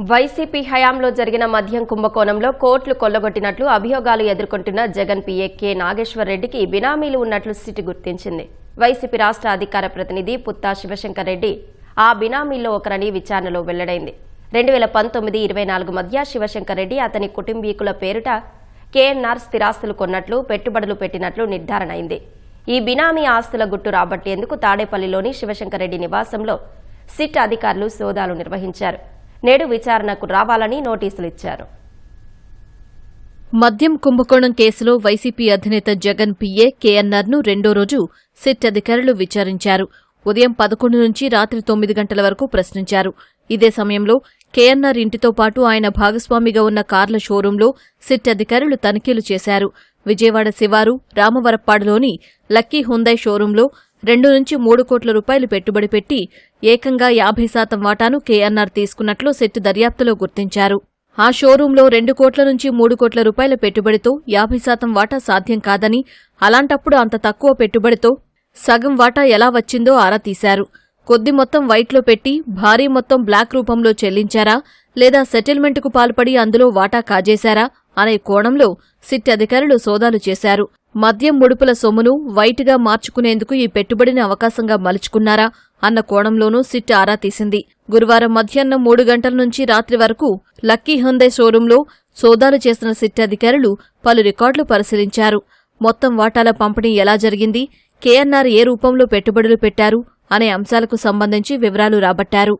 YCP హయాంలో జరిగిన మద్యం కుంభకోణంలో కోట్లు కొల్లగొట్టినట్లు అభియోగాలు ఎదుర్కొంటున్న జగన్ పీఏ కె నాగేశ్వర్ రెడ్డికి బినామీలు ఉన్నట్లు సిట్ గుర్తించింది. వైసీపీ రాష్ట్ర అధికార ప్రతినిధి పుత్తా శివశంకర్ రెడ్డి ఆ బినామీల్లో ఒకరని విచారణలో వెల్లడైంది. 2019-24 మధ్య శివశంకర్ రెడ్డి అతని కుటుంబీకుల పేరిట కేఎన్ఆర్ స్థిరాస్తులు కొన్నట్లు, పెట్టుబడులు పెట్టినట్లు నిర్ధారణ అయింది. ఈ బినామీ ఆస్తుల గుట్టు రాబట్టేందుకు తాడేపల్లిలోని శివశంకర్ రెడ్డి నివాసంలో సిట్ అధికారులు సోదాలు నిర్వహించారు. నేడు విచారణకు రావాలని నోటీసులు ఇచ్చారు. మద్యం కుంభకోణం కేసులో వైసీపీ అధినేత జగన్ పీఏ కేఎన్ఆర్ను రెండో రోజు సిట్ అధికారులు విచారించారు. ఉదయం 11 నుంచి రాత్రి 9 గంటల వరకు ప్రశ్నించారు. ఇదే సమయంలో కేఎన్ఆర్ ఇంటితో పాటు ఆయన భాగస్వామిగా ఉన్న కార్ల షోరూంలో సిట్ అధికారులు తనిఖీలు చేశారు. విజయవాడ శివారు రామవరప్పాడులోని లక్కీ హుందై షోరూంలో 2 నుంచి 3 కోట్ల రూపాయలు పెట్టుబడి పెట్టి ఏకంగా 50% వాటాను కేఎన్ఆర్ తీసుకున్నట్లు సిట్ దర్యాప్తులో గుర్తించారు. ఆ షోరూంలో 2 కోట్ల నుంచి 3 కోట్ల రూపాయల పెట్టుబడితో 50% వాటా సాధ్యం కాదని, అలాంటప్పుడు అంత తక్కువ పెట్టుబడితో సగం వాటా ఎలా వచ్చిందో ఆరా తీశారు. కొద్ది మొత్తం వైట్లో పెట్టి భారీ మొత్తం బ్లాక్ రూపంలో చెల్లించారా, లేదా సెటిల్మెంట్కు పాల్పడి అందులో వాటా కాజేశారా అనే కోణంలో సిట్ అధికారులు సోదాలు చేశారు. మద్యం ముడుపుల సొమ్మును వైట్గా మార్చుకునేందుకు ఈ పెట్టుబడిని అవకాశంగా మలుచుకున్నారా అన్న కోణంలోనూ సిట్ ఆరా తీసింది. గురువారం మధ్యాహ్నం 3 గంటల నుంచి రాత్రి వరకు లక్కీ హుందై షోరూంలో సోదాలు చేసిన సిట్ అధికారులు పలు రికార్డులు పరిశీలించారు. మొత్తం వాటాల పంపిణీ ఎలా జరిగింది, కేఎన్ఆర్ ఏ రూపంలో పెట్టుబడులు పెట్టారు అనే అంశాలకు సంబంధించి వివరాలు రాబట్టారు.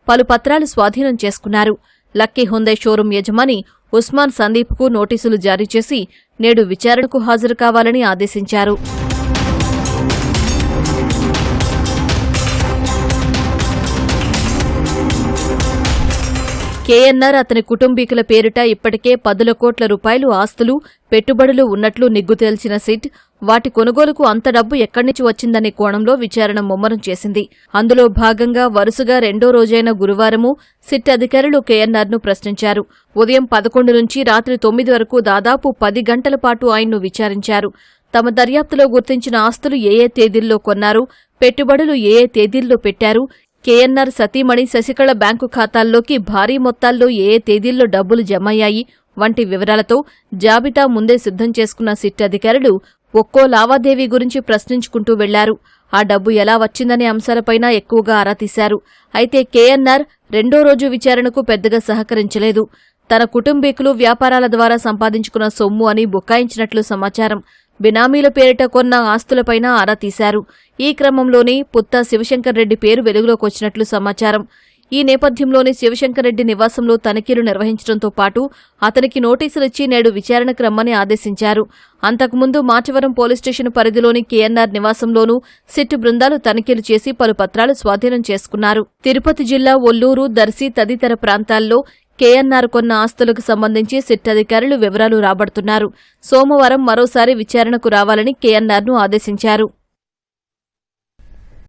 పలు పత్రాలు స్వాధీనం చేసుకున్నారు. లక్కీ హుందై షోరూం యజమాని ఉస్మాన్ సందీప్కు నోటీసులు జారీ చేసి నేడు విచారణకు హాజరు కావాలని ఆదేశించారు. కేఎన్ఆర్ అతని కుటుంబీకుల పేరిట ఇప్పటికే 10 కోట్ల రూపాయలు ఆస్తులు, పెట్టుబడులు ఉన్నట్లు నిగ్గు తేల్చిన సిట్ వాటి కొనుగోలుకు అంత డబ్బు ఎక్కడ్నుంచి వచ్చిందనే కోణంలో విచారణ ముమ్మరం చేసింది. అందులో భాగంగా వరుసగా రెండో రోజైన గురువారము సిట్ అధికారులు కేఎన్ఆర్ను ప్రశ్నించారు. ఉదయం 11 నుంచి రాత్రి 9 వరకు దాదాపు 10 గంటల పాటు ఆయన్ను విచారించారు. తమ దర్యాప్తులో గుర్తించిన ఆస్తులు ఏ తేదీల్లో కొన్నారు, పెట్టుబడులు ఏ తేదీల్లో పెట్టారు, కేఎన్ఆర్ సతీమణి శశికళ బ్యాంకు ఖాతాల్లోకి భారీ మొత్తాల్లో ఏ తేదీల్లో డబ్బులు జమయ్యాయి వంటి వివరాలతో జాబితా ముందే సిద్ధం చేసుకున్న సిట్ అధికారులు ఒక్కో లావాదేవీ గురించి ప్రశ్నించుకుంటూ వెళ్లారు. ఆ డబ్బు ఎలా వచ్చిందనే అంశాలపైన ఎక్కువగా ఆరా తీశారు. అయితే కేఎన్ఆర్ రెండో రోజు విచారణకు పెద్దగా సహకరించలేదు. తన కుటుంబీకులు వ్యాపారాల ద్వారా సంపాదించుకున్న సొమ్ము అని బుకాయించినట్లు సమాచారం. బినామీల పేరిట కొన్న ఆస్తులపైన ఆరా తీశారు. ఈ క్రమంలోనే పుత్తా శివశంకర్ రెడ్డి పేరు వెలుగులోకొచ్చినట్లు సమాచారం. ఈ నేపథ్యంలోనే శివశంకర్ రెడ్డి నివాసంలో తనిఖీలు నిర్వహించడంతో పాటు అతనికి నోటీసులిచ్చి నేడు విచారణకు రమ్మని ఆదేశించారు. అంతకుముందు మాచవరం పోలీస్ స్టేషన్ పరిధిలోని కేఎన్ఆర్ నివాసంలోనూ సిట్ బృందాలు తనిఖీలు చేసి పలు పత్రాలు స్వాధీనం చేసుకున్నారు. తిరుపతి జిల్లా ఒల్లూరు, దర్శి తదితర ప్రాంతాల్లో కేఎన్ఆర్ కొన్న ఆస్తులకు సంబంధించి సిట్ అధికారులు వివరాలు రాబడుతున్నారు. సోమవారం మరోసారి విచారణకు రావాలని కేఎన్ఆర్ను ఆదేశించారు.